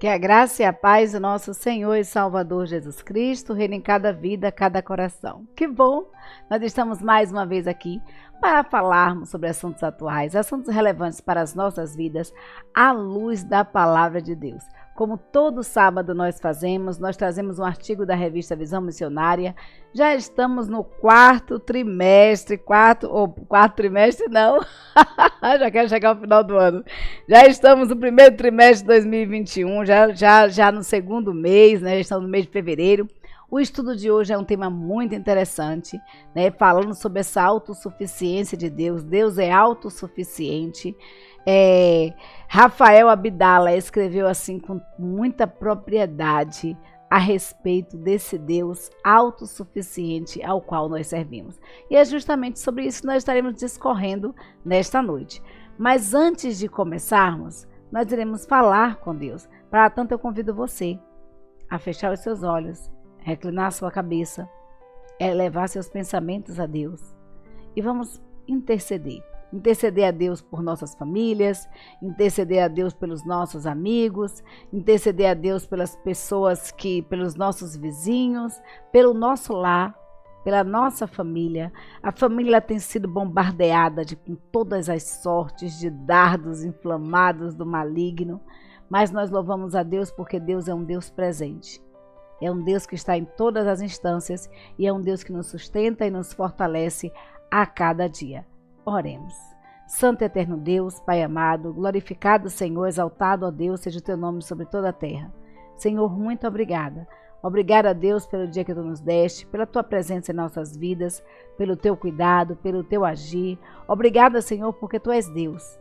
Que a graça e a paz do nosso Senhor e Salvador Jesus Cristo reine em cada vida, cada coração. Que bom! Nós estamos mais uma vez aqui para falarmos sobre assuntos atuais, assuntos relevantes para as nossas vidas, à luz da Palavra de Deus. Como todo sábado nós fazemos, nós trazemos um artigo da revista Visão Missionária. Já estamos no quarto trimestre não, já quero chegar ao final do ano. Já estamos no primeiro trimestre de 2021, já no segundo mês, né? Estamos no mês de fevereiro. O estudo de hoje é um tema muito interessante, né? Falando sobre essa autossuficiência de Deus. Deus é autossuficiente. Rafael Abdala escreveu assim com muita propriedade a respeito desse Deus autossuficiente ao qual nós servimos. E é justamente sobre isso que nós estaremos discorrendo nesta noite. Mas antes de começarmos, nós iremos falar com Deus. Para tanto, eu convido você a fechar os seus olhos, reclinar a sua cabeça, elevar seus pensamentos a Deus e vamos interceder. Interceder a Deus por nossas famílias, interceder a Deus pelos nossos amigos, interceder a Deus pelas pessoas pelos nossos vizinhos, pelo nosso lar, pela nossa família. A família tem sido bombardeada com todas as sortes de dardos inflamados do maligno, mas nós louvamos a Deus porque Deus é um Deus presente. É um Deus que está em todas as instâncias e é um Deus que nos sustenta e nos fortalece a cada dia. Oremos. Santo e eterno Deus, Pai amado, glorificado Senhor, exaltado, ó Deus, seja o teu nome sobre toda a terra. Senhor, muito obrigada. Obrigada a Deus pelo dia que tu nos deste, pela tua presença em nossas vidas, pelo teu cuidado, pelo teu agir. Obrigada, Senhor, porque tu és Deus.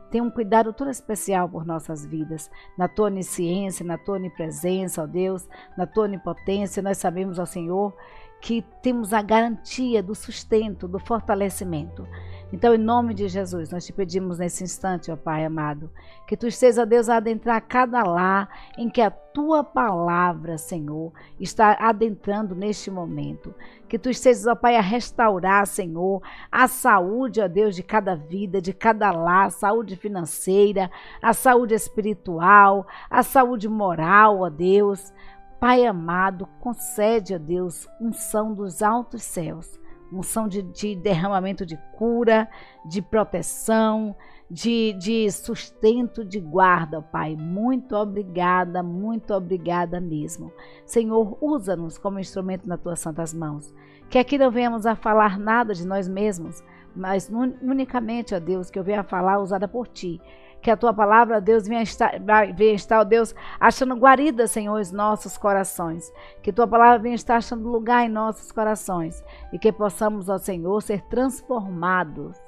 Tem um cuidado todo especial por nossas vidas, na tua onisciência, na tua onipresença, ó Deus, na tua onipotência. Nós sabemos, ó Senhor, que temos a garantia do sustento, do fortalecimento. Então, em nome de Jesus, nós te pedimos nesse instante, ó Pai amado, que tu estejas, ó Deus, a adentrar cada lar em que a tua palavra, Senhor, está adentrando neste momento. Que tu estejas, ó Pai, a restaurar, Senhor, a saúde, ó Deus, de cada vida, de cada lar, a saúde financeira, a saúde espiritual, a saúde moral, ó Deus. Pai amado, concede, ó Deus, unção dos altos céus, unção de derramamento de cura, de proteção, de sustento, de guarda, ó Pai. Muito obrigada mesmo. Senhor, usa-nos como instrumento nas tuas santas mãos. Que aqui não venhamos a falar nada de nós mesmos, mas unicamente, ó Deus, que eu venha a falar usada por ti. Que a tua palavra, Deus, venha estar, ó Deus, achando guarida, Senhor, os nossos corações. Que tua palavra venha estar achando lugar em nossos corações. E que possamos, ó Senhor, ser transformados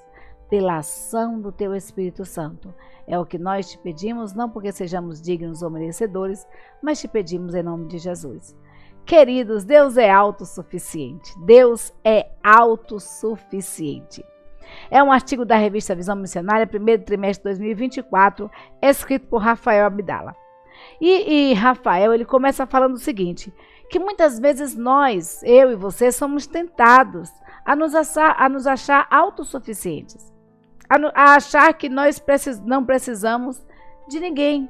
pela ação do teu Espírito Santo. É o que nós te pedimos, não porque sejamos dignos ou merecedores, mas te pedimos em nome de Jesus. Queridos, Deus é autossuficiente. Deus é autossuficiente. É um artigo da revista Visão Missionária, primeiro trimestre de 2024, escrito por Rafael Abdala. E Rafael, ele começa falando o seguinte, que muitas vezes nós, eu e você, somos tentados a nos achar autossuficientes, a achar que nós não precisamos de ninguém,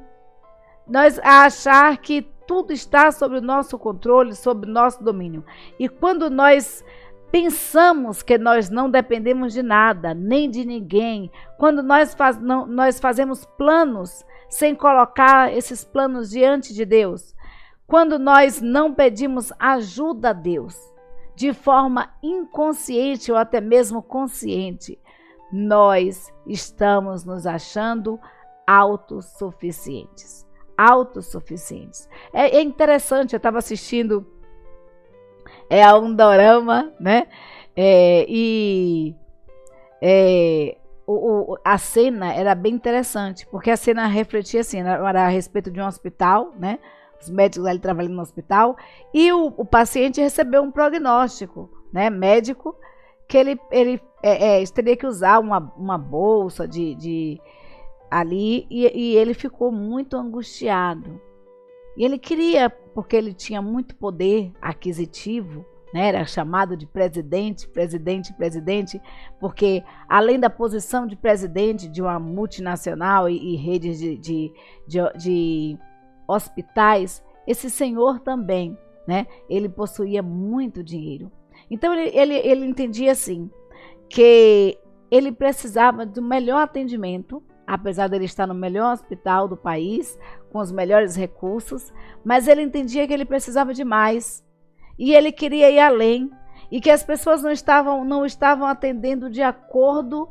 a achar que tudo está sob o nosso controle, sob o nosso domínio. E quando nós pensamos que nós não dependemos de nada, nem de ninguém, quando nós fazemos planos sem colocar esses planos diante de Deus, quando nós não pedimos ajuda a Deus, de forma inconsciente ou até mesmo consciente, nós estamos nos achando autossuficientes. É interessante, eu estava assistindo a um dorama, né? A cena era bem interessante, porque a cena refletia assim, era a respeito de um hospital, né? Os médicos ali trabalhando no hospital, e o paciente recebeu um prognóstico, né, médico, que ele teria que usar uma bolsa ali, e ele ficou muito angustiado. E ele queria, porque ele tinha muito poder aquisitivo, né, era chamado de presidente, porque além da posição de presidente de uma multinacional e redes hospitais, esse senhor também, né? Ele possuía muito dinheiro. Então ele entendia assim, que ele precisava do melhor atendimento, apesar de ele estar no melhor hospital do país, com os melhores recursos, mas ele entendia que ele precisava de mais. E ele queria ir além, e que as pessoas não estavam atendendo de acordo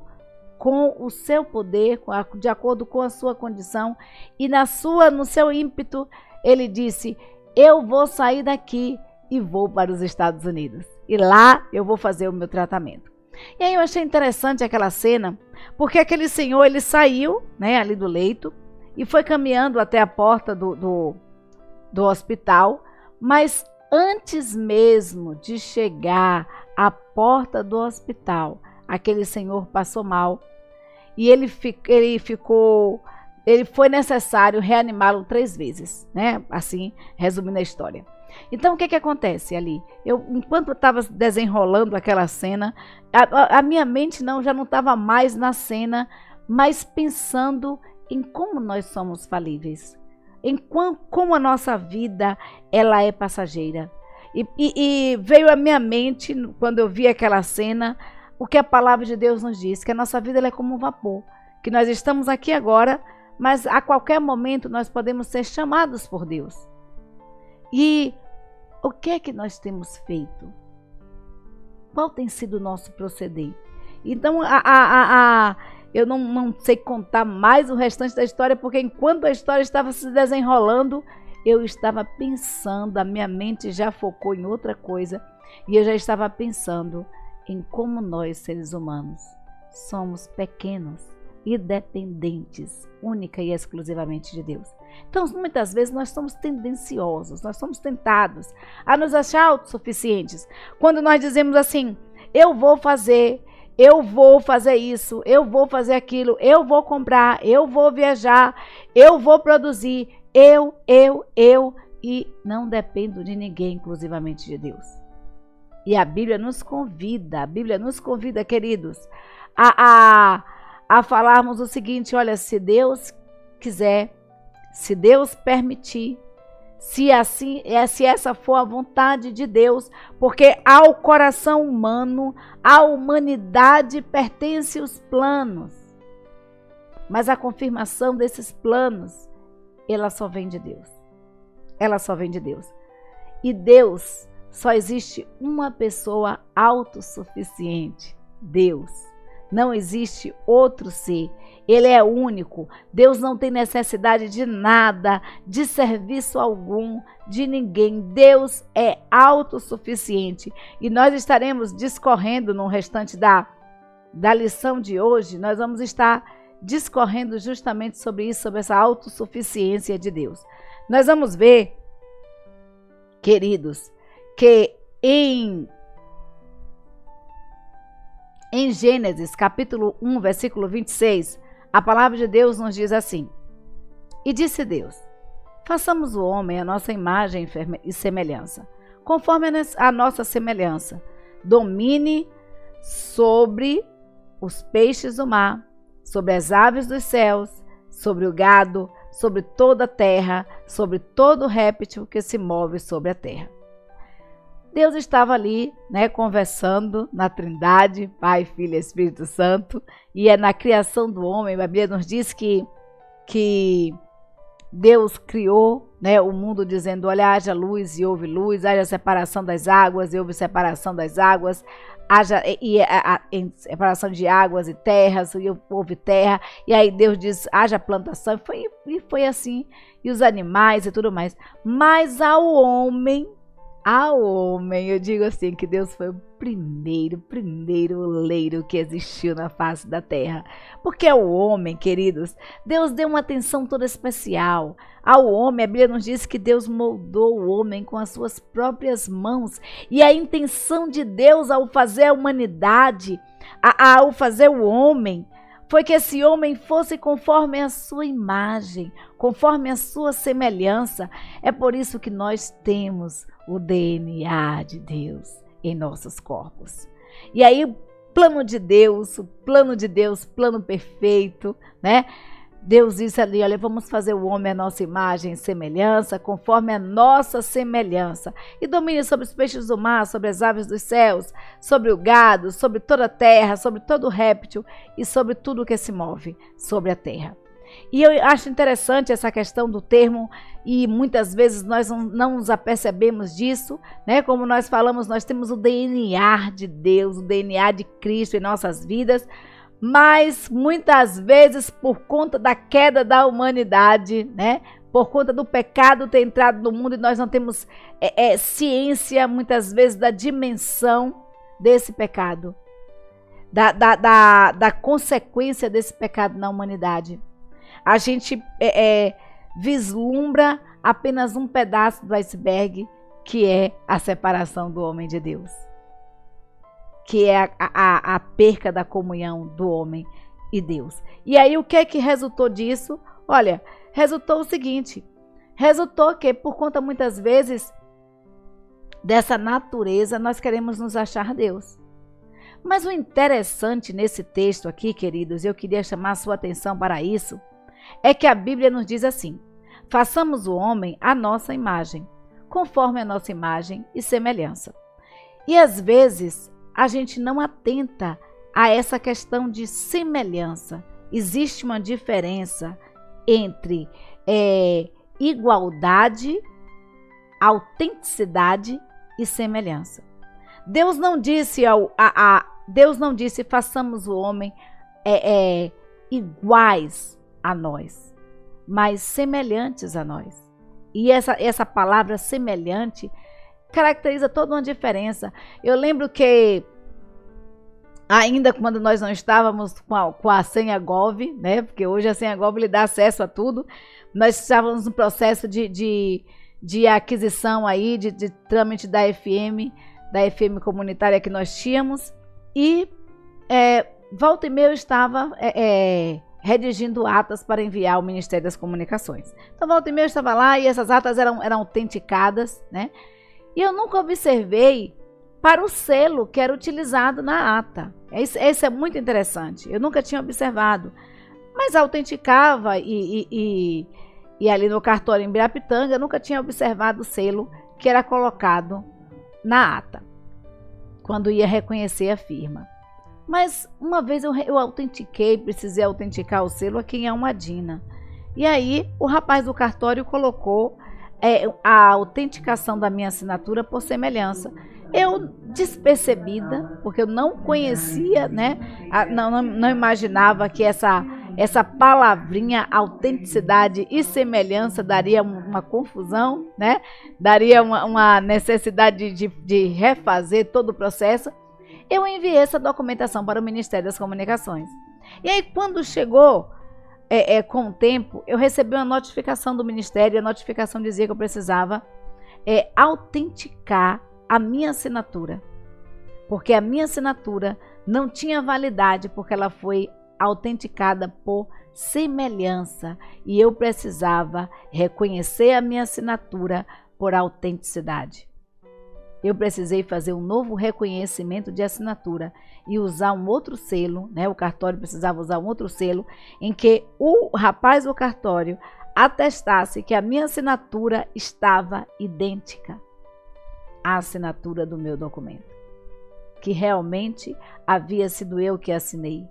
com o seu poder, de acordo com a sua condição, e no seu ímpeto, ele disse: eu vou sair daqui e vou para os Estados Unidos, e lá eu vou fazer o meu tratamento. E aí eu achei interessante aquela cena, porque aquele senhor, ele saiu, né, ali do leito, e foi caminhando até a porta do hospital, mas antes mesmo de chegar à porta do hospital, aquele senhor passou mal e foi necessário reanimá-lo 3 vezes, né? Assim, resumindo a história. Então, o que acontece ali? Enquanto eu estava desenrolando aquela cena, a minha mente já não estava mais na cena, mas pensando em como nós somos falíveis, em como a nossa vida ela é passageira. E veio à minha mente, quando eu vi aquela cena, o que a palavra de Deus nos diz, que a nossa vida ela é como um vapor, que nós estamos aqui agora, mas a qualquer momento nós podemos ser chamados por Deus. E o que é que nós temos feito? Qual tem sido o nosso proceder? Então, eu não sei contar mais o restante da história, porque enquanto a história estava se desenrolando, eu estava pensando, a minha mente já focou em outra coisa, e eu já estava pensando em como nós, seres humanos, somos pequenos e dependentes, única e exclusivamente de Deus. Então, muitas vezes nós somos tendenciosos, nós somos tentados a nos achar autossuficientes. Quando nós dizemos assim: eu vou fazer isso, eu vou fazer aquilo, eu vou comprar, eu vou viajar, eu vou produzir, e não dependo de ninguém, inclusivamente de Deus. E a Bíblia nos convida, queridos, a falarmos o seguinte: olha, se Deus quiser, se Deus permitir, se essa for a vontade de Deus, porque ao coração humano, à humanidade pertence os planos, mas a confirmação desses planos, ela só vem de Deus. Ela só vem de Deus. E Deus, só existe uma pessoa autossuficiente: Deus. Não existe outro ser. Ele é único. Deus não tem necessidade de nada, de serviço algum, de ninguém. Deus é autossuficiente. E nós estaremos discorrendo no restante da lição de hoje, nós vamos estar discorrendo justamente sobre isso, sobre essa autossuficiência de Deus. Nós vamos ver, queridos, que em Gênesis, capítulo 1, versículo 26, a palavra de Deus nos diz assim: e disse Deus: façamos o homem à nossa imagem e semelhança, conforme a nossa semelhança, domine sobre os peixes do mar, sobre as aves dos céus, sobre o gado, sobre toda a terra, sobre todo réptil que se move sobre a terra. Deus estava ali, né, conversando na Trindade, Pai, Filho e Espírito Santo, e é na criação do homem. A Bíblia nos diz que Deus criou, né, o mundo dizendo: olha, haja luz e houve luz, haja separação das águas e houve separação das águas, haja separação de águas e terras e houve terra, e aí Deus diz: haja plantação, e foi assim, e os animais e tudo mais. Mas ao homem, eu digo assim, que Deus foi o primeiro oleiro que existiu na face da terra. Porque ao homem, queridos, Deus deu uma atenção toda especial. Ao homem, a Bíblia nos diz que Deus moldou o homem com as suas próprias mãos. E a intenção de Deus ao fazer a humanidade, ao fazer o homem, foi que esse homem fosse conforme a sua imagem, conforme a sua semelhança. É por isso que nós temos o DNA de Deus em nossos corpos. E aí o plano de Deus, plano perfeito, né? Deus disse ali, olha, vamos fazer o homem à nossa imagem e semelhança, conforme a nossa semelhança. E domine sobre os peixes do mar, sobre as aves dos céus, sobre o gado, sobre toda a terra, sobre todo réptil e sobre tudo que se move sobre a terra. E eu acho interessante essa questão do termo, e muitas vezes nós não nos apercebemos disso, né? Como nós falamos, nós temos o DNA de Deus, o DNA de Cristo em nossas vidas, mas muitas vezes por conta da queda da humanidade, né? Por conta do pecado ter entrado no mundo, e nós não temos ciência muitas vezes da dimensão desse pecado, da consequência desse pecado na humanidade. A gente vislumbra apenas um pedaço do iceberg, que é a separação do homem de Deus, que é a perca da comunhão do homem e Deus. E aí o que é que resultou disso? Olha, resultou o seguinte, resultou que por conta muitas vezes dessa natureza nós queremos nos achar Deus. Mas o interessante nesse texto aqui, queridos, eu queria chamar a sua atenção para isso, é que a Bíblia nos diz assim: façamos o homem à nossa imagem, conforme a nossa imagem e semelhança. E às vezes a gente não atenta a essa questão de semelhança. Existe uma diferença entre igualdade, autenticidade e semelhança. Deus não disse Deus não disse façamos o homem iguais a nós, mas semelhantes a nós. E essa palavra semelhante caracteriza toda uma diferença. Eu lembro que ainda quando nós não estávamos com a senha Gov, né? Porque hoje a senha Gov lhe dá acesso a tudo. Nós estávamos no processo de aquisição aí, de trâmite da FM comunitária que nós tínhamos. E volta e meia eu estava redigindo atas para enviar ao Ministério das Comunicações. Então volta e meia eu estava lá e essas atas eram autenticadas, né? E eu nunca observei para o selo que era utilizado na ata. Isso é muito interessante. Eu nunca tinha observado. Mas autenticava e ali no cartório em Birapitanga, eu nunca tinha observado o selo que era colocado na ata, quando ia reconhecer a firma. Mas uma vez eu autentiquei, precisei autenticar o selo aqui em Almadina. E aí o rapaz do cartório colocou a autenticação da minha assinatura por semelhança. Eu, despercebida, porque eu não conhecia, né? Não imaginava que essa palavrinha autenticidade e semelhança daria uma confusão, né? Daria uma necessidade de refazer todo o processo. Eu enviei essa documentação para o Ministério das Comunicações. E aí, quando chegou com o tempo, eu recebi uma notificação do Ministério, e a notificação dizia que eu precisava autenticar a minha assinatura, porque a minha assinatura não tinha validade, porque ela foi autenticada por semelhança, e eu precisava reconhecer a minha assinatura por autenticidade. Eu precisei fazer um novo reconhecimento de assinatura e usar um outro selo, né? O cartório precisava usar um outro selo em que o rapaz do cartório atestasse que a minha assinatura estava idêntica à assinatura do meu documento, que realmente havia sido eu que assinei,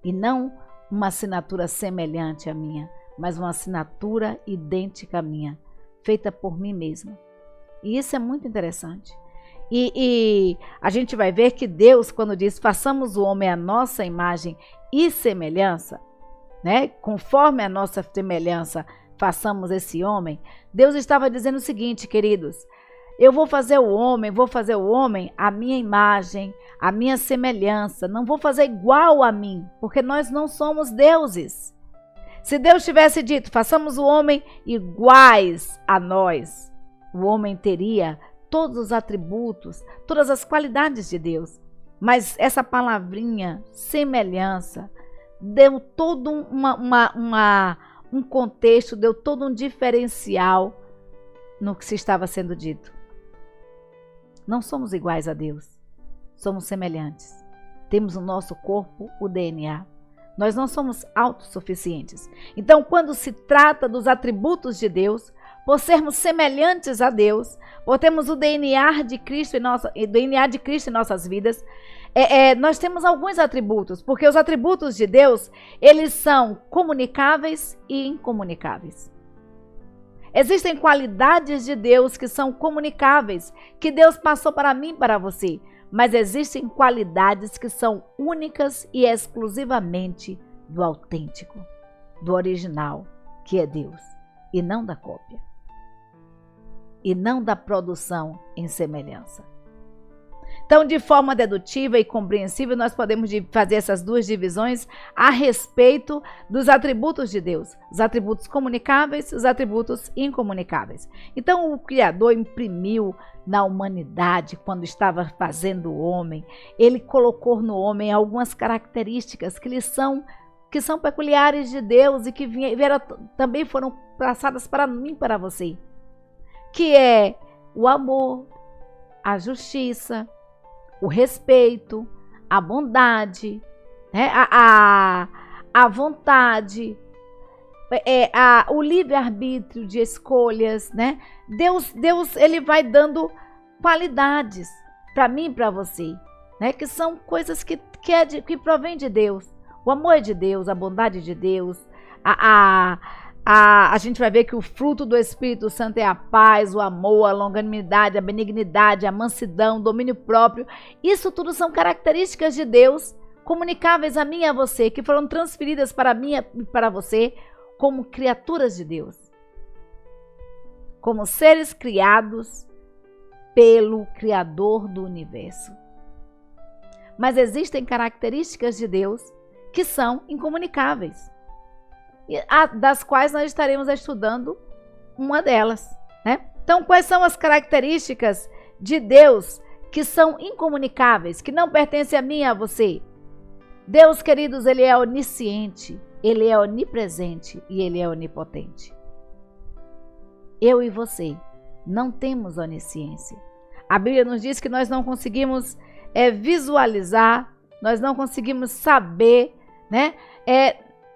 e não uma assinatura semelhante à minha, mas uma assinatura idêntica à minha, feita por mim mesma. E isso é muito interessante. E a gente vai ver que Deus, quando diz façamos o homem à nossa imagem e semelhança, né? Conforme a nossa semelhança façamos esse homem, Deus estava dizendo o seguinte, queridos: eu vou fazer o homem à minha imagem, à minha semelhança, não vou fazer igual a mim, porque nós não somos deuses. Se Deus tivesse dito façamos o homem iguais a nós, o homem teria todos os atributos, todas as qualidades de Deus. Mas essa palavrinha, semelhança, deu todo um contexto, deu todo um diferencial no que se estava sendo dito. Não somos iguais a Deus, somos semelhantes. Temos no nosso corpo o DNA. Nós não somos autossuficientes. Então, quando se trata dos atributos de Deus, por sermos semelhantes a Deus, por termos o DNA de Cristo em nossas vidas, nós temos alguns atributos, porque os atributos de Deus, eles são comunicáveis e incomunicáveis. Existem qualidades de Deus que são comunicáveis, que Deus passou para mim e para você, mas existem qualidades que são únicas e exclusivamente do autêntico, do original, que é Deus, e não da cópia, e não da produção em semelhança. Então, de forma dedutiva e compreensível, nós podemos fazer essas duas divisões a respeito dos atributos de Deus. Os atributos comunicáveis e os atributos incomunicáveis. Então, o Criador imprimiu na humanidade, quando estava fazendo o homem, ele colocou no homem algumas características que são peculiares de Deus e que também foram passadas para mim e para você. Que é o amor, a justiça, o respeito, a bondade, né? a vontade, o livre-arbítrio de escolhas, né? Deus ele vai dando qualidades para mim e para você, né? Que são coisas que provém de Deus. O amor é de Deus, a bondade de Deus, a gente vai ver que o fruto do Espírito Santo é a paz, o amor, a longanimidade, a benignidade, a mansidão, o domínio próprio. Isso tudo são características de Deus, comunicáveis a mim e a você, que foram transferidas para mim e para você como criaturas de Deus. Como seres criados pelo Criador do universo. Mas existem características de Deus que são incomunicáveis, das quais nós estaremos estudando uma delas, né? Então, quais são as características de Deus que são incomunicáveis, que não pertencem a mim e a você? Deus, queridos, ele é onisciente, ele é onipresente e ele é onipotente. Eu e você não temos onisciência. A Bíblia nos diz que nós não conseguimos visualizar, nós não conseguimos saber, né?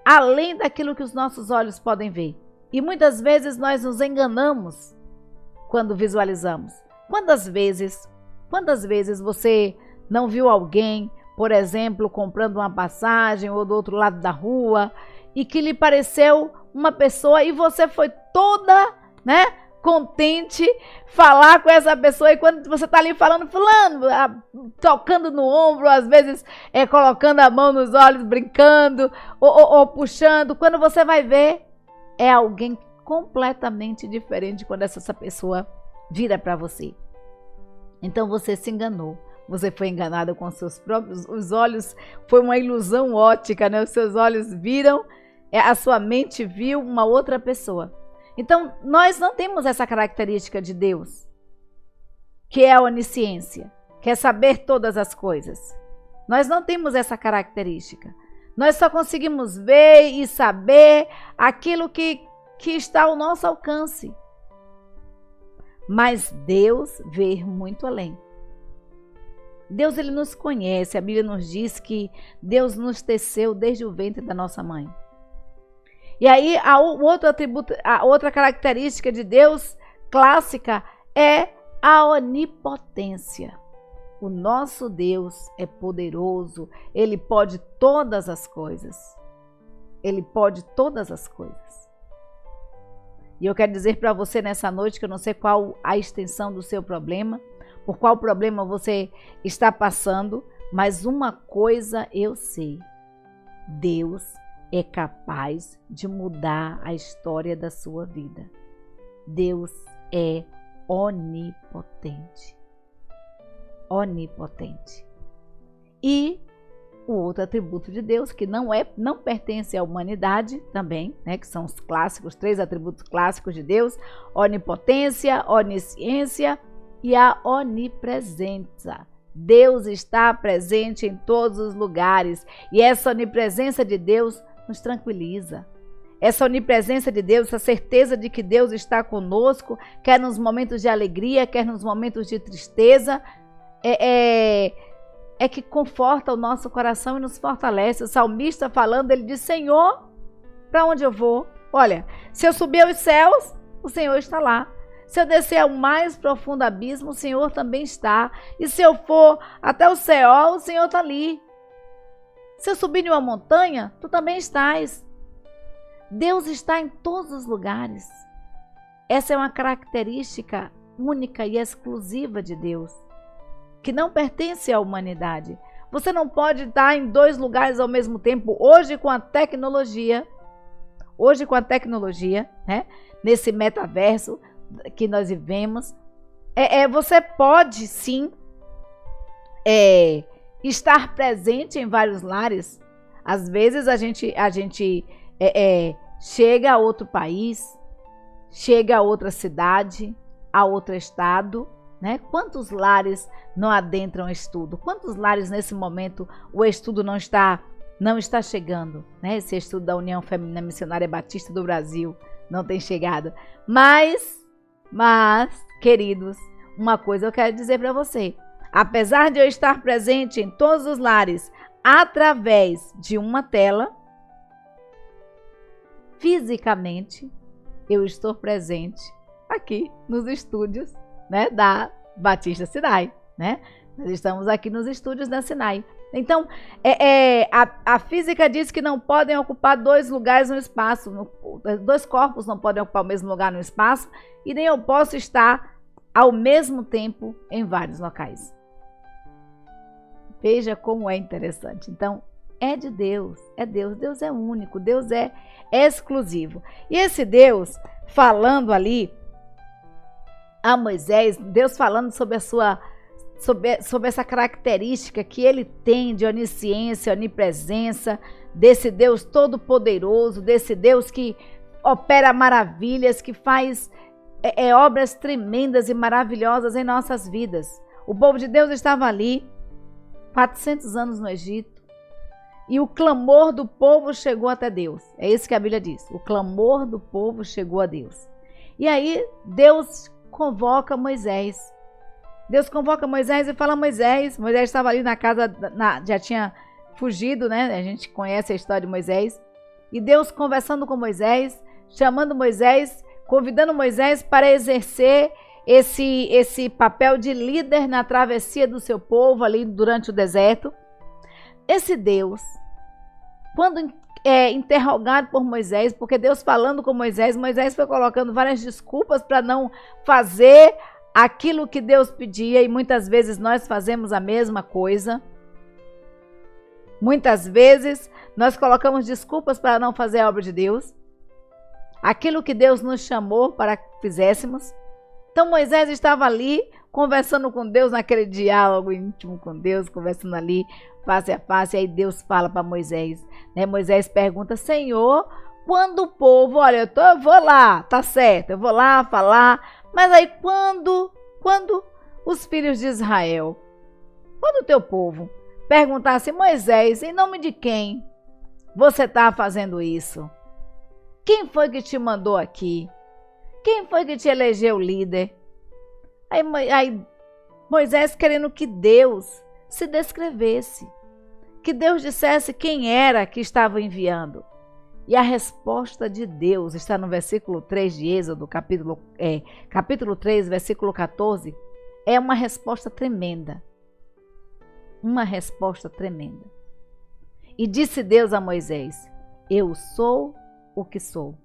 Além daquilo que os nossos olhos podem ver. E muitas vezes nós nos enganamos quando visualizamos. Quantas vezes você não viu alguém, por exemplo, comprando uma passagem ou do outro lado da rua e que lhe pareceu uma pessoa e você foi toda, né, contente falar com essa pessoa, e quando você está ali falando, fulano, tocando no ombro, às vezes colocando a mão nos olhos, brincando ou puxando, quando você vai ver, é alguém completamente diferente quando essa pessoa vira para você. Então você se enganou, você foi enganada com seus próprios os olhos, foi uma ilusão óptica, né? Os seus olhos viram, a sua mente viu uma outra pessoa. Então, nós não temos essa característica de Deus, que é a onisciência, que é saber todas as coisas. Nós não temos essa característica. Nós só conseguimos ver e saber aquilo que está ao nosso alcance. Mas Deus vê muito além. Deus, ele nos conhece. A Bíblia nos diz que Deus nos teceu desde o ventre da nossa mãe. E aí, a outra característica de Deus clássica é a onipotência. O nosso Deus é poderoso, ele pode todas as coisas. Ele pode todas as coisas. E eu quero dizer para você nessa noite que eu não sei qual a extensão do seu problema, por qual problema você está passando, mas uma coisa eu sei: Deus é capaz de mudar a história da sua vida. Deus é onipotente. Onipotente. E o outro atributo de Deus, que não pertence à humanidade também, né, que são os clássicos, 3 atributos clássicos de Deus: onipotência, onisciência e a onipresença. Deus está presente em todos os lugares, e essa onipresença de Deus nos tranquiliza. Essa onipresença de Deus, essa certeza de que Deus está conosco, quer nos momentos de alegria, quer nos momentos de tristeza, é que conforta o nosso coração e nos fortalece. O salmista falando, ele diz: Senhor, para onde eu vou? Olha, se eu subir aos céus, o Senhor está lá. Se eu descer ao mais profundo abismo, o Senhor também está. E se eu for até o céu, o Senhor está ali. Se eu subir em uma montanha, tu também estás. Deus está em todos os lugares. Essa é uma característica única e exclusiva de Deus, que não pertence à humanidade. Você não pode estar em dois lugares ao mesmo tempo. Hoje com a tecnologia, né? Nesse metaverso que nós vivemos, você pode sim estar presente em vários lares. Às vezes a gente chega a outro país, chega a outra cidade, a outro estado, né? Quantos lares não adentram o estudo? Quantos lares nesse momento o estudo não está chegando, né? Esse estudo da União Feminina Missionária Batista do Brasil não tem chegado. Mas, queridos, uma coisa eu quero dizer para você. Apesar de eu estar presente em todos os lares através de uma tela, fisicamente eu estou presente aqui nos estúdios, né, da Batista Sinai, né? Nós estamos aqui nos estúdios da Sinai. Então, a física diz que não podem ocupar dois lugares no espaço, dois corpos não podem ocupar o mesmo lugar no espaço, e nem eu posso estar ao mesmo tempo em vários locais. Veja como é interessante. Então, é de Deus, Deus é único, Deus é exclusivo. E esse Deus, falando ali a Moisés, Deus falando sobre sobre essa característica que ele tem de onisciência, onipresença, desse Deus todo-poderoso, desse Deus que opera maravilhas, que faz obras tremendas e maravilhosas em nossas vidas. O povo de Deus estava ali, 400 anos no Egito, e o clamor do povo chegou até Deus. É isso que a Bíblia diz, o clamor do povo chegou a Deus. E aí Deus convoca Moisés. Deus convoca Moisés e fala: Moisés estava ali na casa, já tinha fugido, né? A gente conhece a história de Moisés. E Deus conversando com Moisés, chamando Moisés, convidando Moisés para exercer esse papel de líder na travessia do seu povo ali durante o deserto. Esse Deus, quando interrogado por Moisés, porque Deus falando com Moisés foi colocando várias desculpas para não fazer aquilo que Deus pedia, e muitas vezes nós fazemos a mesma coisa. Muitas vezes nós colocamos desculpas para não fazer a obra de Deus, aquilo que Deus nos chamou para que fizéssemos. Então Moisés estava ali conversando com Deus, naquele diálogo íntimo com Deus, conversando ali face a face. Aí Deus fala para Moisés, né? Moisés pergunta: Senhor, quando o povo, olha, eu vou lá, tá certo, eu vou lá falar, mas aí quando os filhos de Israel, quando o teu povo perguntasse: Moisés, em nome de quem você está fazendo isso? Quem foi que te mandou aqui? Quem foi que te elegeu líder? Aí Moisés querendo que Deus se descrevesse, que Deus dissesse quem era que estava enviando. E a resposta de Deus está no versículo 3 de Êxodo, capítulo 3, versículo 14. É uma resposta tremenda. Uma resposta tremenda. E disse Deus a Moisés: eu sou o que sou.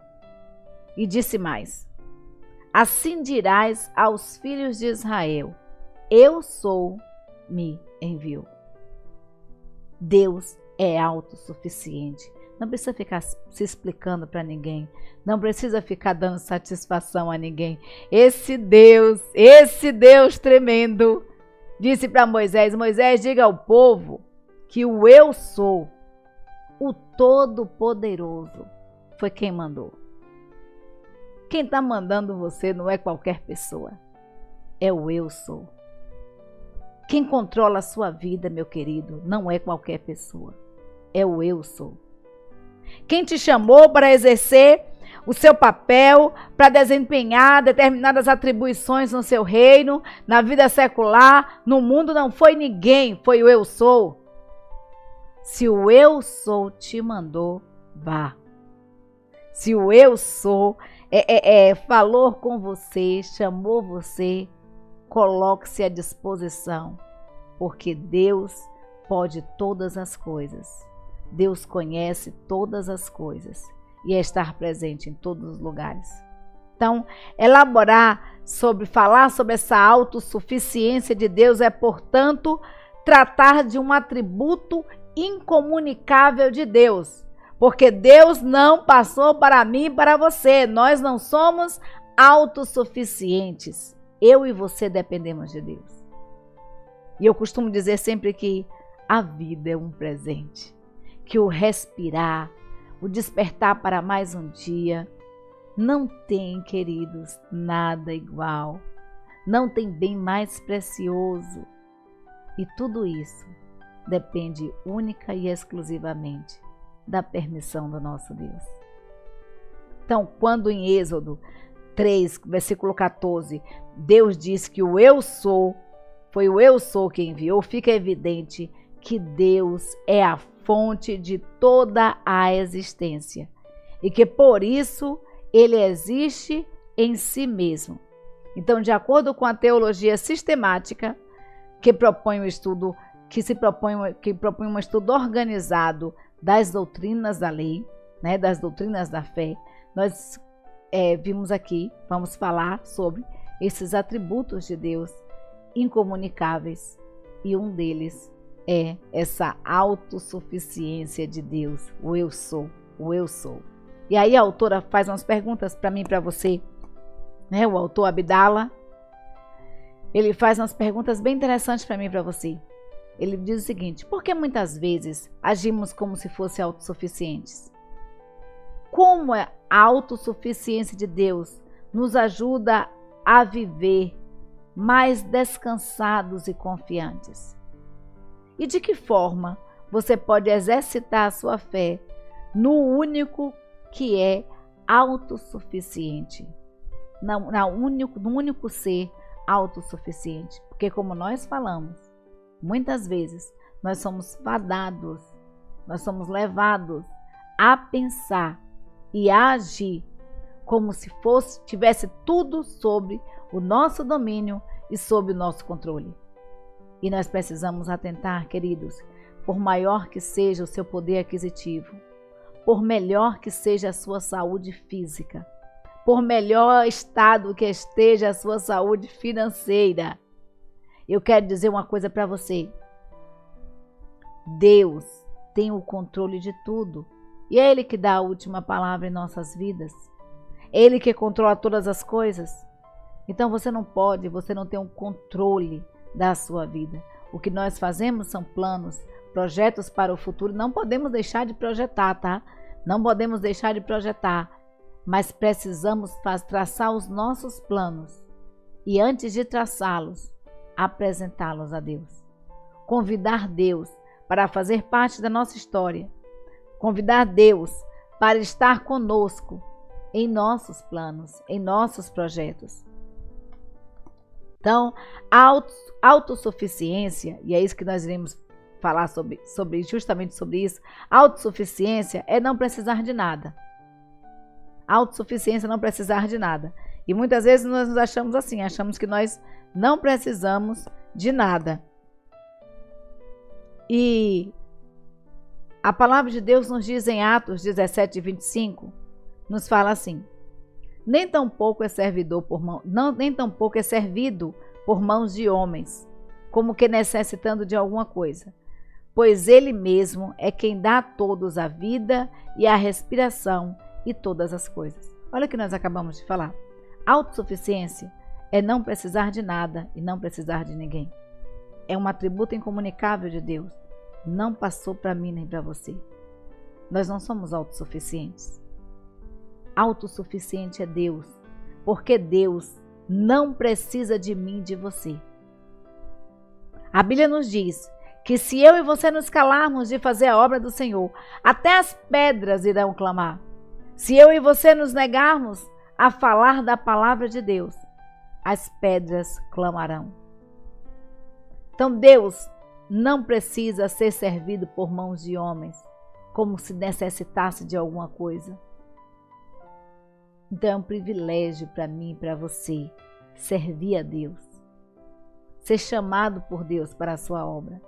E disse mais: assim dirás aos filhos de Israel: eu sou, me enviou. Deus é autossuficiente. Não precisa ficar se explicando para ninguém. Não precisa ficar dando satisfação a ninguém. Esse Deus tremendo, disse para Moisés: Moisés, diga ao povo que o eu sou, o Todo-Poderoso, foi quem mandou. Quem está mandando você não é qualquer pessoa. É o eu sou. Quem controla a sua vida, meu querido, não é qualquer pessoa. É o eu sou. Quem te chamou para exercer o seu papel, para desempenhar determinadas atribuições no seu reino, na vida secular, no mundo. Não foi ninguém, foi o eu sou. Se o eu sou te mandou, vá. Se o eu sou falou com você, chamou você, coloque-se à disposição, porque Deus pode todas as coisas. Deus conhece todas as coisas e é estar presente em todos os lugares. Então, falar sobre essa autossuficiência de Deus é, portanto, tratar de um atributo incomunicável de Deus. Porque Deus não passou para mim e para você. Nós não somos autossuficientes. Eu e você dependemos de Deus. E eu costumo dizer sempre que a vida é um presente. Que o respirar, o despertar para mais um dia, não tem, queridos, nada igual. Não tem bem mais precioso. E tudo isso depende única e exclusivamente da permissão do nosso Deus. Então, quando em Êxodo 3, versículo 14, Deus diz que o eu sou, foi o eu sou que enviou, fica evidente que Deus é a fonte de toda a existência e que por isso ele existe em si mesmo. Então, de acordo com a teologia sistemática, que propõe um estudo organizado das doutrinas da lei, né, das doutrinas da fé, nós vimos aqui, vamos falar sobre esses atributos de Deus incomunicáveis, e um deles é essa autossuficiência de Deus, o eu sou, o eu sou. E aí a autora faz umas perguntas para mim e para você, né? O autor Abdala, ele faz umas perguntas bem interessantes para mim e para você. Ele diz o seguinte: por que muitas vezes agimos como se fossem autossuficientes? Como a autossuficiência de Deus nos ajuda a viver mais descansados e confiantes? E de que forma você pode exercitar a sua fé no único que é autossuficiente? No único ser autossuficiente. Porque, como nós falamos, muitas vezes nós somos fadados, nós somos levados a pensar e a agir como se tivesse tudo sob o nosso domínio e sob o nosso controle. E nós precisamos atentar, queridos, por maior que seja o seu poder aquisitivo, por melhor que seja a sua saúde física, por melhor estado que esteja a sua saúde financeira, eu quero dizer uma coisa para você: Deus tem o controle de tudo e é Ele que dá a última palavra em nossas vidas. É Ele que controla todas as coisas. Então você não tem um controle da sua vida. O que nós fazemos são planos, projetos para o futuro. Não podemos deixar de projetar, tá? Não podemos deixar de projetar, mas precisamos traçar os nossos planos e, antes de traçá-los, apresentá-los a Deus. Convidar Deus para fazer parte da nossa história. Convidar Deus para estar conosco em nossos planos, em nossos projetos. Então, a autossuficiência, e é isso que nós iremos falar justamente sobre isso, autossuficiência é não precisar de nada. Autossuficiência é não precisar de nada. E muitas vezes nós nos achamos assim, achamos que nós não precisamos de nada. E a palavra de Deus nos diz em Atos 17:25, nos fala assim: nem tampouco é servido por mãos de homens, como que necessitando de alguma coisa, pois Ele mesmo é quem dá a todos a vida e a respiração e todas as coisas. Olha o que nós acabamos de falar. Autossuficiência é não precisar de nada e não precisar de ninguém. É um atributo incomunicável de Deus. Não passou para mim nem para você. Nós não somos autossuficientes. Autossuficiente é Deus, porque Deus não precisa de mim e de você. A Bíblia nos diz que se eu e você nos calarmos de fazer a obra do Senhor, até as pedras irão clamar. Se eu e você nos negarmos a falar da palavra de Deus, as pedras clamarão. Então Deus não precisa ser servido por mãos de homens, como se necessitasse de alguma coisa. Então é um privilégio para mim e para você servir a Deus, ser chamado por Deus para a sua obra.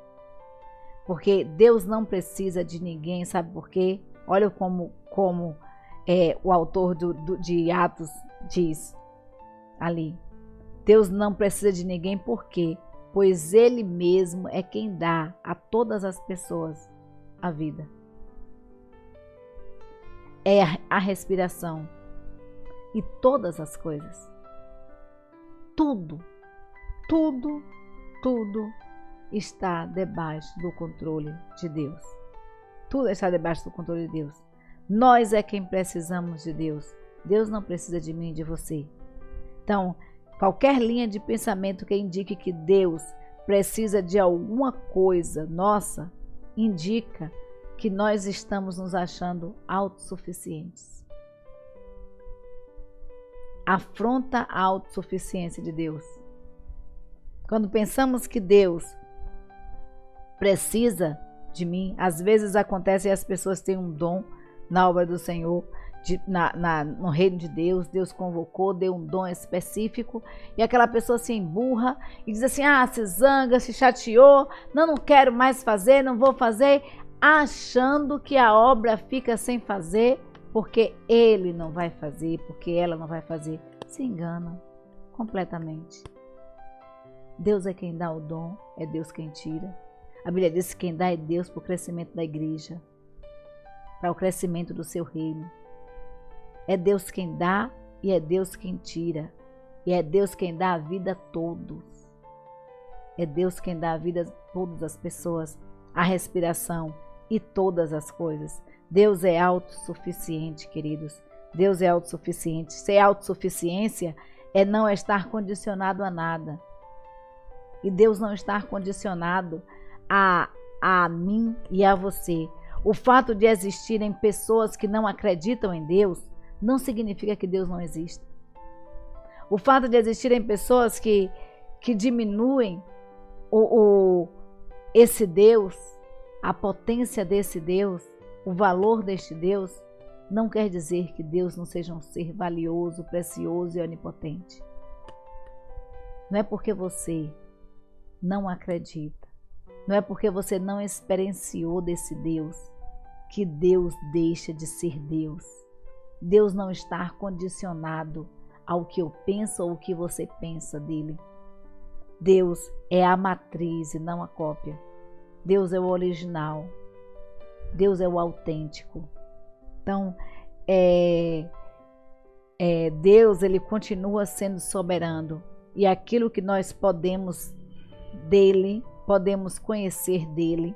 Porque Deus não precisa de ninguém, sabe por quê? Olha como o autor de Atos diz ali. Deus não precisa de ninguém, por quê? Pois Ele mesmo é quem dá a todas as pessoas a vida. É a respiração e todas as coisas. Tudo está debaixo do controle de Deus. Tudo está debaixo do controle de Deus. Nós é quem precisamos de Deus. Deus não precisa de mim e de você. Então, qualquer linha de pensamento que indique que Deus precisa de alguma coisa nossa, indica que nós estamos nos achando autossuficientes. Afronta a autossuficiência de Deus. Quando pensamos que Deus precisa de mim, às vezes acontece e as pessoas têm um dom na obra do Senhor, no reino de Deus, Deus convocou, deu um dom específico e aquela pessoa se emburra e diz assim, se zanga, se chateou, não quero mais fazer, não vou fazer, achando que a obra fica sem fazer porque ele não vai fazer, porque ela não vai fazer. Se engana completamente. Deus é quem dá o dom, é Deus quem tira. A Bíblia diz que quem dá é Deus para o crescimento da igreja, para o crescimento do seu reino. É Deus quem dá e é Deus quem tira. E é Deus quem dá a vida a todos. É Deus quem dá a vida a todas as pessoas, a respiração e todas as coisas. Deus é autossuficiente, queridos. Deus é autossuficiente. Ser autossuficiência é não estar condicionado a nada. E Deus não está condicionado a mim e a você. O fato de existirem pessoas que não acreditam em Deus não significa que Deus não existe. O fato de existirem pessoas que diminuem esse Deus, a potência desse Deus, o valor deste Deus, não quer dizer que Deus não seja um ser valioso, precioso e onipotente. Não é porque você não acredita, não é porque você não experienciou desse Deus, que Deus deixa de ser Deus. Deus não está condicionado ao que eu penso ou o que você pensa dele. Deus é a matriz e não a cópia. Deus é o original. Deus é o autêntico. Então, Deus, ele continua sendo soberano. E aquilo que nós podemos dele, podemos conhecer dele,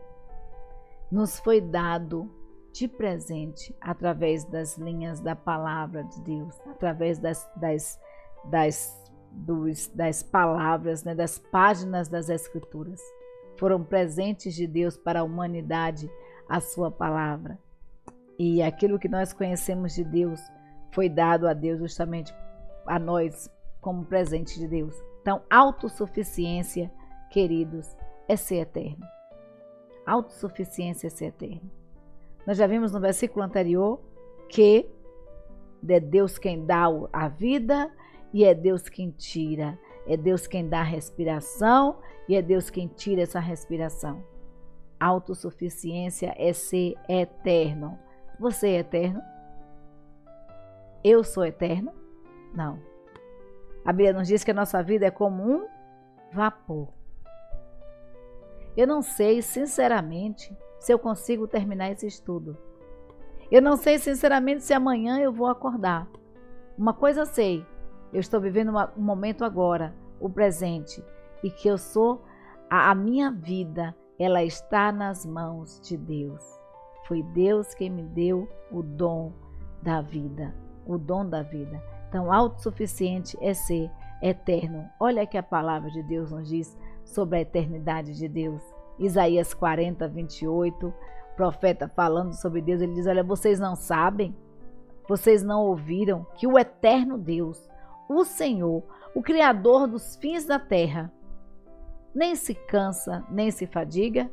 nos foi dado de presente através das linhas da palavra de Deus, através das palavras, né, das páginas das Escrituras. Foram presentes de Deus para a humanidade a sua palavra. E aquilo que nós conhecemos de Deus foi dado a Deus justamente a nós como presente de Deus. Então, autossuficiência, queridos, é ser eterno. Autossuficiência é ser eterno. Nós já vimos no versículo anterior que é Deus quem dá a vida e é Deus quem tira. É Deus quem dá a respiração e é Deus quem tira essa respiração. Autossuficiência é ser eterno. Você é eterno? Eu sou eterno? Não. A Bíblia nos diz que a nossa vida é como um vapor. Eu não sei, sinceramente, se eu consigo terminar esse estudo. Eu não sei, sinceramente, se amanhã eu vou acordar. Uma coisa eu sei, eu estou vivendo um momento agora, o presente, e que eu sou, a minha vida, ela está nas mãos de Deus. Foi Deus quem me deu o dom da vida, o dom da vida. Então, autossuficiente é ser eterno. Olha que a palavra de Deus nos diz sobre a eternidade de Deus. Isaías 40, 28, profeta falando sobre Deus, ele diz, olha, vocês não sabem? Vocês não ouviram que o eterno Deus, o Senhor, o Criador dos fins da terra, nem se cansa, nem se fadiga?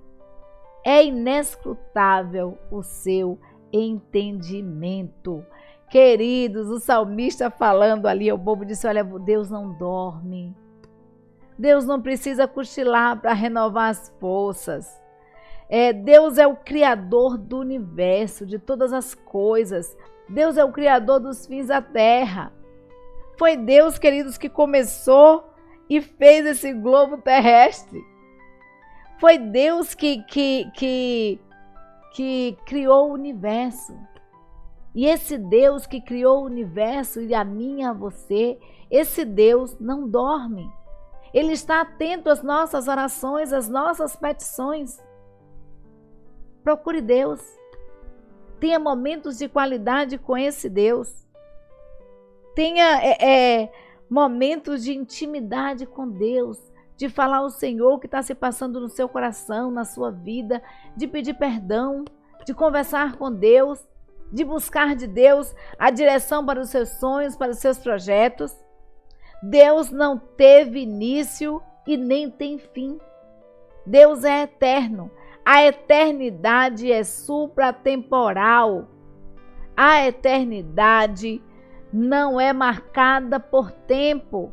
É inescrutável o seu entendimento. Queridos, o salmista falando ali, o bobo disse, olha, Deus não dorme. Deus não precisa cochilar para renovar as forças. Deus é o Criador do universo, de todas as coisas. Deus é o Criador dos fins da terra. Foi Deus, queridos, que começou e fez esse globo terrestre. Foi Deus que criou o universo. E esse Deus que criou o universo e a mim e a você, esse Deus não dorme. Ele está atento às nossas orações, às nossas petições. Procure Deus. Tenha momentos de qualidade com esse Deus. Tenha momentos de intimidade com Deus, de falar ao Senhor o que está se passando no seu coração, na sua vida, de pedir perdão, de conversar com Deus, de buscar de Deus a direção para os seus sonhos, para os seus projetos. Deus não teve início e nem tem fim. Deus é eterno. A eternidade é supratemporal. A eternidade não é marcada por tempo.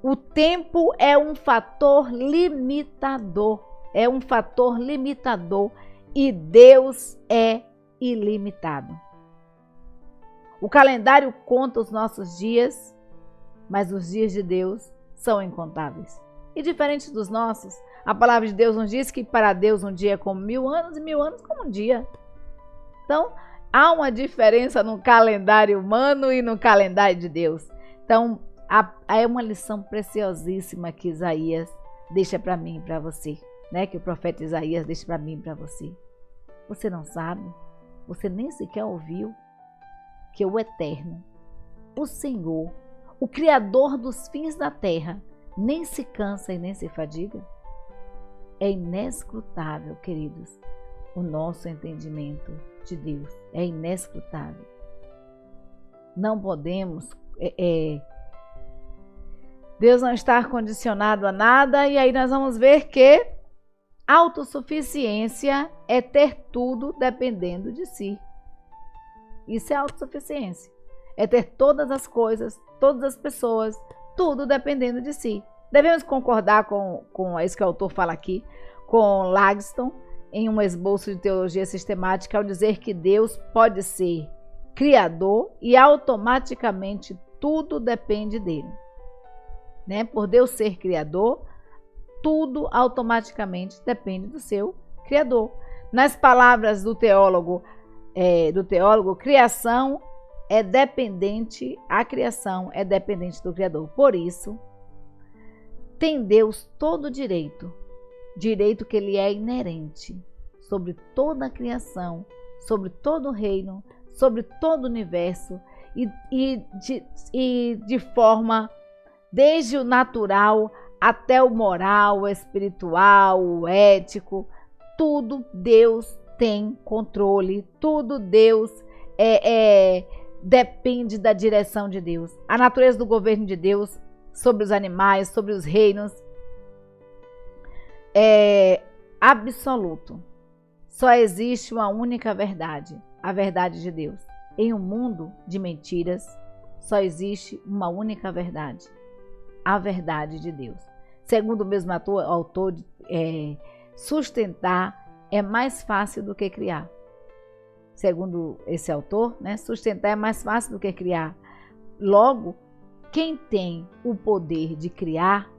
O tempo é um fator limitador. É um fator limitador e Deus é ilimitado. O calendário conta os nossos dias, mas os dias de Deus são incontáveis. E diferente dos nossos, a palavra de Deus nos diz que para Deus um dia é como 1000 anos e 1000 anos como um dia. Então, há uma diferença no calendário humano e no calendário de Deus. Então, é uma lição preciosíssima que Isaías deixa para mim e para você, né? Que o profeta Isaías deixa para mim e para você. Você não sabe, você nem sequer ouviu que o Eterno, o Senhor, o Criador dos fins da terra, nem se cansa e nem se fadiga? É inescrutável, queridos, o nosso entendimento de Deus. É inescrutável. Não podemos... Deus não está condicionado a nada, e aí nós vamos ver que autossuficiência é ter tudo dependendo de si. Isso é autossuficiência. É ter todas as coisas, todas as pessoas, tudo dependendo de si. Devemos concordar com isso que o autor fala aqui, com Langston, em um esboço de teologia sistemática, ao dizer que Deus pode ser criador e automaticamente tudo depende dele. Né? Por Deus ser criador, tudo automaticamente depende do seu criador. Nas palavras do teólogo, criação é dependente, a criação é dependente do criador. Por isso, tem Deus todo o direito que lhe é inerente sobre toda a criação, sobre todo o reino, sobre todo o universo e de forma desde o natural até o moral, o espiritual, o ético, tudo Deus tem controle, tudo Deus depende da direção de Deus. A natureza do governo de Deus sobre os animais, sobre os reinos, é absoluto. Só existe uma única verdade, a verdade de Deus. Em um mundo de mentiras, só existe uma única verdade, a verdade de Deus. Segundo o mesmo autor, sustentar é mais fácil do que criar. Segundo esse autor, né, sustentar é mais fácil do que criar. Logo, quem tem o poder de criar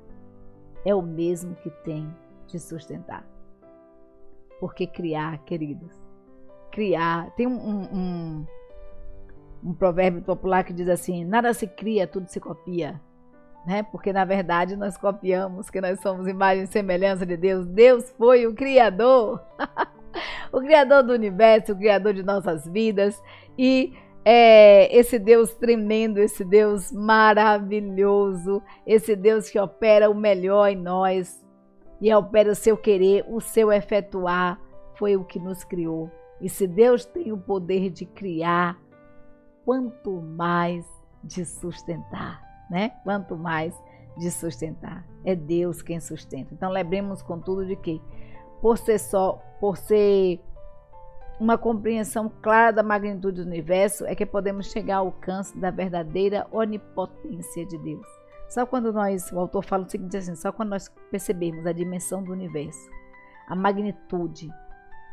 é o mesmo que tem de sustentar. Porque criar, queridos, criar... Tem um provérbio popular que diz assim, nada se cria, tudo se copia. Né? Porque na verdade nós copiamos, que nós somos imagem e semelhança de Deus. Deus foi o Criador, o Criador do universo, o Criador de nossas vidas. E esse Deus tremendo, esse Deus maravilhoso, esse Deus que opera o melhor em nós e opera o seu querer, o seu efetuar, foi o que nos criou. E se Deus tem o poder de criar, quanto mais de sustentar, né? Quanto mais de sustentar. É Deus quem sustenta. Então lembremos contudo de que, por ser uma compreensão clara da magnitude do universo, é que podemos chegar ao alcance da verdadeira onipotência de Deus. Só quando o autor fala o seguinte assim, só quando nós percebermos a dimensão do universo, a magnitude,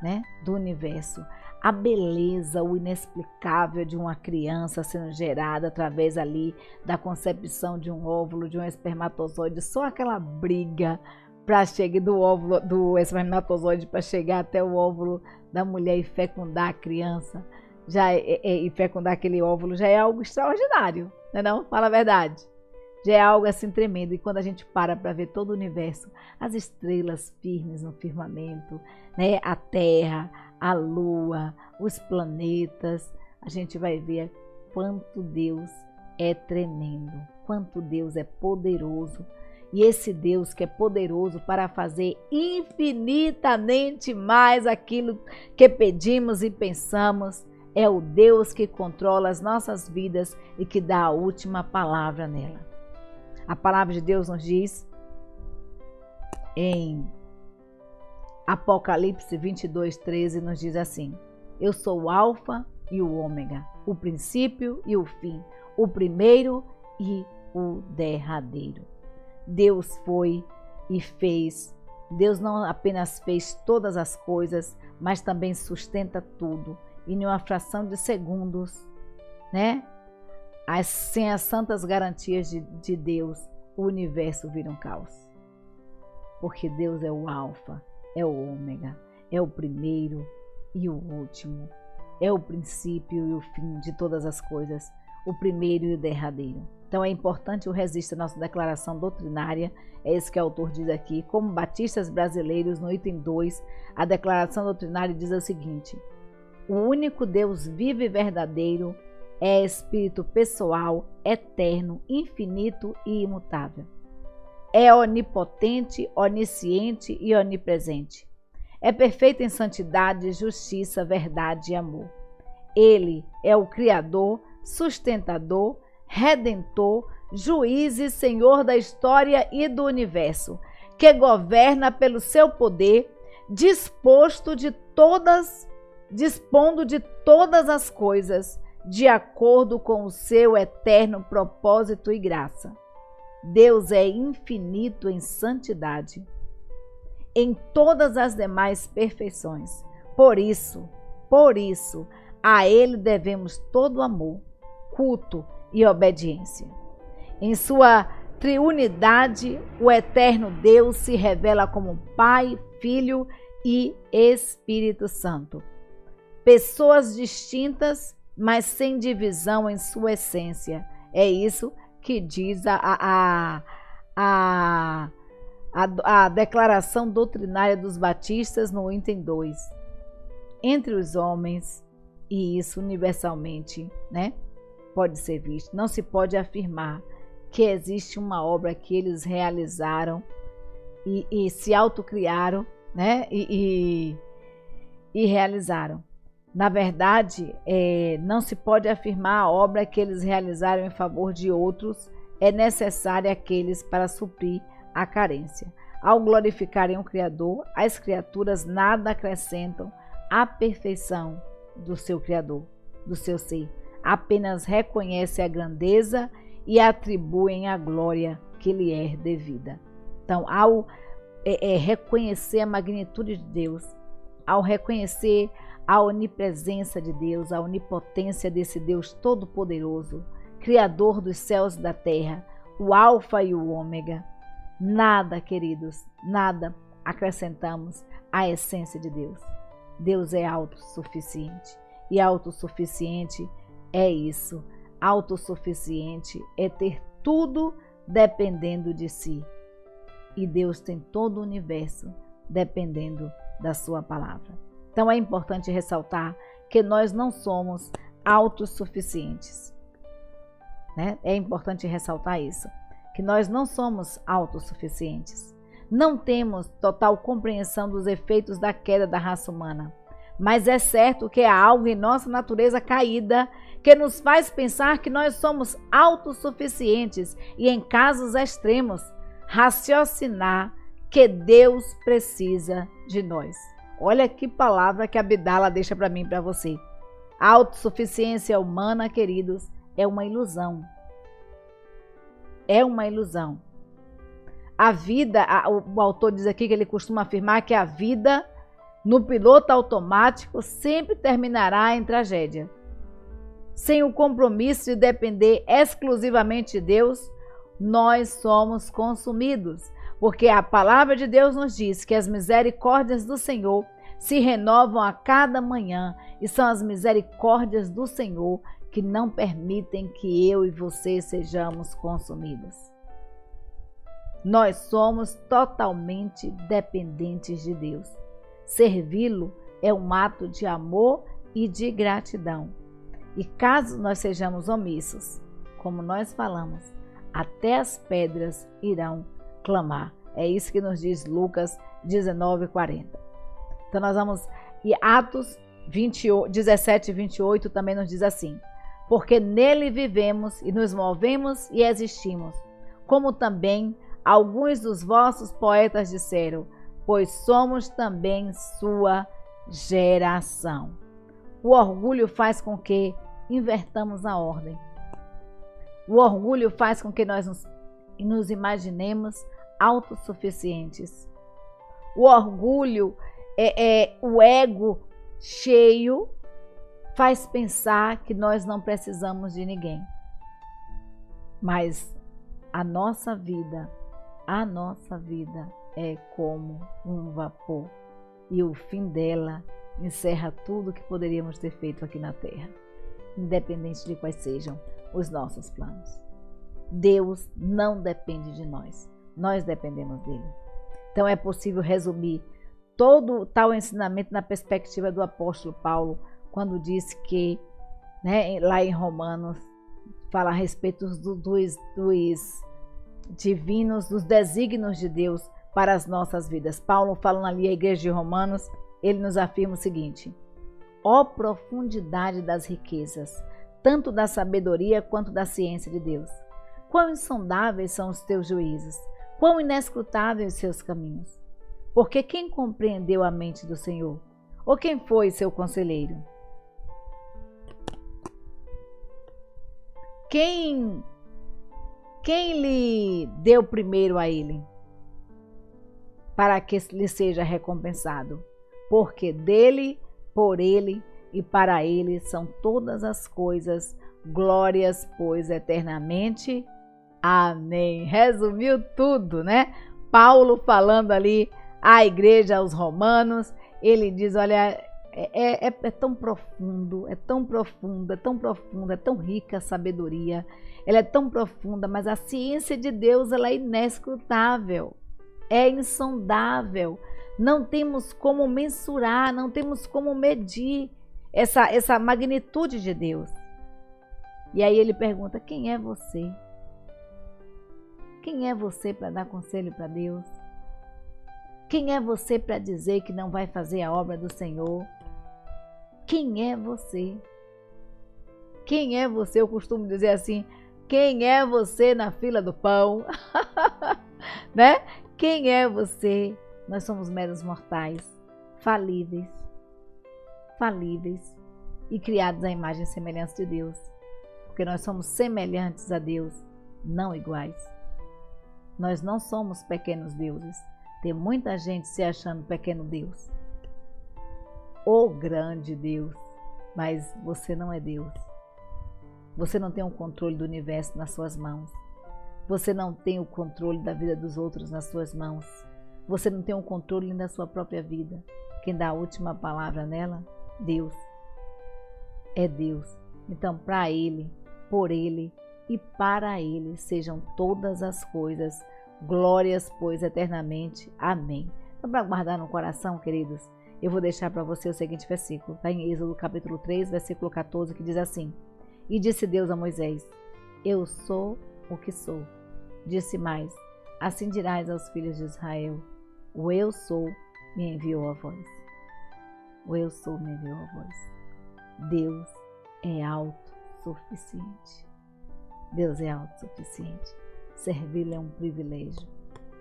né, do universo, a beleza, o inexplicável de uma criança sendo gerada através ali da concepção de um óvulo, de um espermatozoide, só aquela briga para chegar do espermatozoide para chegar até o óvulo da mulher e fecundar a criança, e fecundar aquele óvulo já é algo extraordinário, não é não? Fala a verdade. Já é algo assim tremendo. E quando a gente para ver todo o universo, as estrelas firmes no firmamento, né? A Terra, a Lua, os planetas, a gente vai ver quanto Deus é tremendo, quanto Deus é poderoso. E esse Deus que é poderoso para fazer infinitamente mais aquilo que pedimos e pensamos, é o Deus que controla as nossas vidas e que dá a última palavra nela. A palavra de Deus nos diz em Apocalipse 22:13, nos diz assim: eu sou o Alfa e o Ômega, o princípio e o fim, o primeiro e o derradeiro. Deus foi e fez. Deus não apenas fez todas as coisas, mas também sustenta tudo. E em uma fração de segundos, né? Sem as santas garantias de Deus, o universo vira um caos. Porque Deus é o Alfa, é o Ômega, é o primeiro e o último, é o princípio e o fim de todas as coisas, o primeiro e o derradeiro. Então é importante o registro da nossa declaração doutrinária, é isso que o autor diz aqui. Como batistas brasileiros, no item 2, a declaração doutrinária diz o seguinte: o único Deus vivo e verdadeiro é espírito pessoal, eterno, infinito e imutável. É onipotente, onisciente e onipresente. É perfeito em santidade, justiça, verdade e amor. Ele é o Criador, sustentador, Redentor, juiz e Senhor da história e do universo, que governa pelo seu poder, dispondo de todas as coisas, de acordo com o seu eterno propósito e graça. Deus é infinito em santidade, em todas as demais perfeições. Por isso, a Ele devemos todo amor, culto e obediência. Em sua triunidade, o eterno Deus se revela como Pai, Filho e Espírito Santo. Pessoas distintas, mas sem divisão em sua essência. É isso que diz a declaração doutrinária dos batistas no item 2. Entre os homens, e isso universalmente, né, pode ser visto. Não se pode afirmar que existe uma obra que eles realizaram e se autocriaram, né, e realizaram. Na verdade, não se pode afirmar a obra que eles realizaram em favor de outros é necessária àqueles para suprir a carência. Ao glorificarem o Criador, as criaturas nada acrescentam à perfeição do seu Criador, do seu ser. Apenas reconhecem a grandeza e atribuem a glória que lhe é devida. Então, ao reconhecer a magnitude de Deus, ao reconhecer a onipresença de Deus, a onipotência desse Deus todo-poderoso, Criador dos céus e da terra, o Alfa e o Ômega, nada, queridos, nada acrescentamos à essência de Deus. Deus é autossuficiente. E autossuficiente é isso. Autossuficiente é ter tudo dependendo de si. E Deus tem todo o universo dependendo da sua palavra. Então é importante ressaltar que nós não somos autossuficientes, né? É importante ressaltar isso, que nós não somos autossuficientes. Não temos total compreensão dos efeitos da queda da raça humana. Mas é certo que há algo em nossa natureza caída que nos faz pensar que nós somos autossuficientes e, em casos extremos, raciocinar que Deus precisa de nós. Olha que palavra que a Abdala deixa para mim e para você. A autossuficiência humana, queridos, é uma ilusão. É uma ilusão. A vida, o autor diz aqui que ele costuma afirmar que a vida no piloto automático sempre terminará em tragédia. Sem o compromisso de depender exclusivamente de Deus, nós somos consumidos, porque a palavra de Deus nos diz que as misericórdias do Senhor se renovam a cada manhã, e são as misericórdias do Senhor que não permitem que eu e você sejamos consumidos. Nós somos totalmente dependentes de Deus. Servi-lo é um ato de amor e de gratidão. E caso nós sejamos omissos, como nós falamos, até as pedras irão clamar. É isso que nos diz Lucas 19:40. Então nós vamos... E Atos 17, 28 também nos diz assim: porque nele vivemos e nos movemos e existimos, como também alguns dos vossos poetas disseram, pois somos também sua geração. O orgulho faz com que invertamos a ordem. O orgulho faz com que nós nos imaginemos autossuficientes. O orgulho, o ego cheio, faz pensar que nós não precisamos de ninguém. Mas a nossa vida é como um vapor, e o fim dela encerra tudo que poderíamos ter feito aqui na terra, independente de quais sejam os nossos planos. Deus não depende de nós, nós dependemos dele. Então é possível resumir todo tal ensinamento na perspectiva do apóstolo Paulo, quando disse que, lá em Romanos, fala a respeito dos divinos, dos desígnios de Deus para as nossas vidas. Paulo, falando ali à igreja de Romanos, ele nos afirma o seguinte: ó profundidade das riquezas, tanto da sabedoria quanto da ciência de Deus. Quão insondáveis são os teus juízos, quão inescrutáveis os seus caminhos. Porque quem compreendeu a mente do Senhor? Ou quem foi seu conselheiro? Quem lhe deu primeiro a ele, para que lhe seja recompensado? Porque dele, por ele e para ele são todas as coisas, glórias, pois, eternamente. Amém. Resumiu tudo, né? Paulo falando ali à igreja, aos romanos, ele diz, olha, é tão profundo, é tão profundo, é tão profundo, é tão rica a sabedoria, ela é tão profunda, mas a ciência de Deus, ela é inescrutável, é insondável, não temos como mensurar, não temos como medir essa magnitude de Deus. E aí ele pergunta, quem é você? Quem é você para dar conselho para Deus? Quem é você para dizer que não vai fazer a obra do Senhor? Quem é você? Quem é você? Eu costumo dizer assim, quem é você na fila do pão? Né? Quem é você? Nós somos meros mortais, falíveis e criados à imagem e semelhança de Deus, porque nós somos semelhantes a Deus, não iguais. Nós não somos pequenos deuses. Tem muita gente se achando pequeno Deus. O grande Deus. Mas você não é Deus. Você não tem o controle do universo nas suas mãos. Você não tem o controle da vida dos outros nas suas mãos. Você não tem o controle nem da sua própria vida. Quem dá a última palavra nela? Deus. É Deus. Então, para Ele, por Ele e para Ele sejam todas as coisas, glórias, pois, eternamente. Amém. Então, para guardar no coração, queridos, eu vou deixar para você o seguinte versículo. Está em Êxodo capítulo 3, versículo 14, que diz assim: e disse Deus a Moisés, eu sou o que sou. Disse mais, assim dirás aos filhos de Israel, o eu sou me enviou a vós. O eu sou me enviou a voz. Deus é autossuficiente. Deus é autossuficiente. Servi-lo é um privilégio.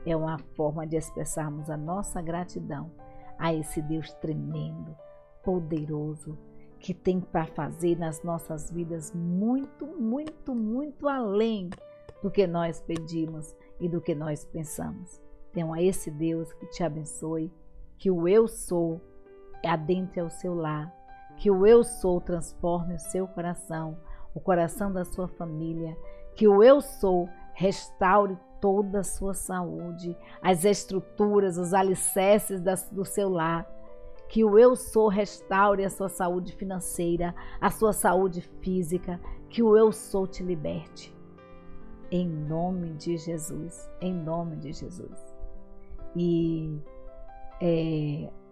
É uma forma de expressarmos a nossa gratidão a esse Deus tremendo, poderoso, que tem para fazer nas nossas vidas muito, muito, muito além do que nós pedimos e do que nós pensamos. Então, a esse Deus que te abençoe, que o eu sou adentre ao seu lar, que o eu sou transforme o seu coração, o coração da sua família, que o eu sou restaure toda a sua saúde, as estruturas, os alicerces do seu lar, que o eu sou restaure a sua saúde financeira, a sua saúde física, que o eu sou te liberte. Em nome de Jesus, em nome de Jesus. E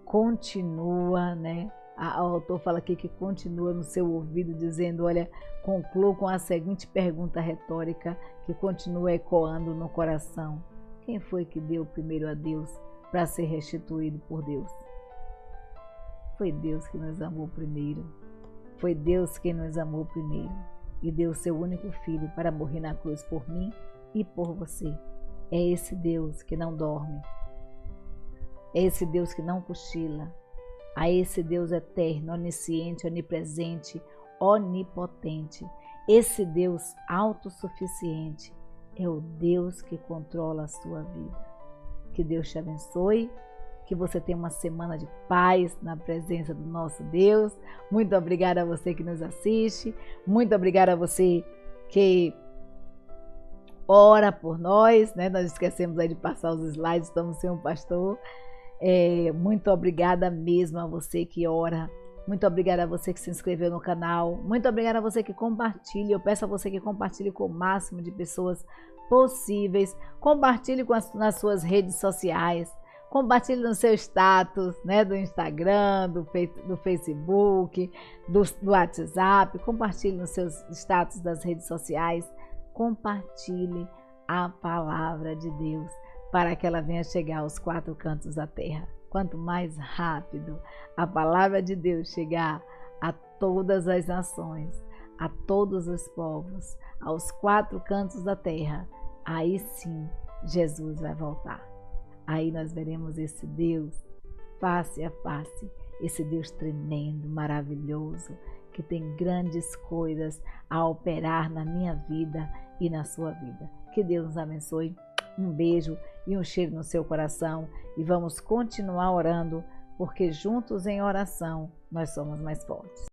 continua, né? O autor fala aqui que continua no seu ouvido dizendo, olha, concluo com a seguinte pergunta retórica que continua ecoando no coração. Quem foi que deu primeiro a Deus para ser restituído por Deus? Foi Deus que nos amou primeiro. Foi Deus quem nos amou primeiro e deu seu único filho para morrer na cruz por mim e por você. É esse Deus que não dorme. É esse Deus que não cochila. A esse Deus eterno, onisciente, onipresente, onipotente. Esse Deus autossuficiente é o Deus que controla a sua vida. Que Deus te abençoe, que você tenha uma semana de paz na presença do nosso Deus. Muito obrigada a você que nos assiste, muito obrigada a você que ora por nós, né? Nós esquecemos aí de passar os slides, estamos sem um pastor. Muito obrigada mesmo a você que ora, muito obrigada a você que se inscreveu no canal, muito obrigada a você que compartilha. Eu peço a você que compartilhe com o máximo de pessoas possíveis, compartilhe nas suas redes sociais, compartilhe no seu status, né, do Instagram, do Facebook, do WhatsApp, compartilhe nos seus status das redes sociais, compartilhe a palavra de Deus, para que ela venha chegar aos quatro cantos da terra. Quanto mais rápido a palavra de Deus chegar a todas as nações, a todos os povos, aos quatro cantos da terra, aí sim Jesus vai voltar. Aí nós veremos esse Deus face a face, esse Deus tremendo, maravilhoso, que tem grandes coisas a operar na minha vida e na sua vida. Que Deus nos abençoe. Um beijo e um cheiro no seu coração e vamos continuar orando, porque juntos em oração nós somos mais fortes.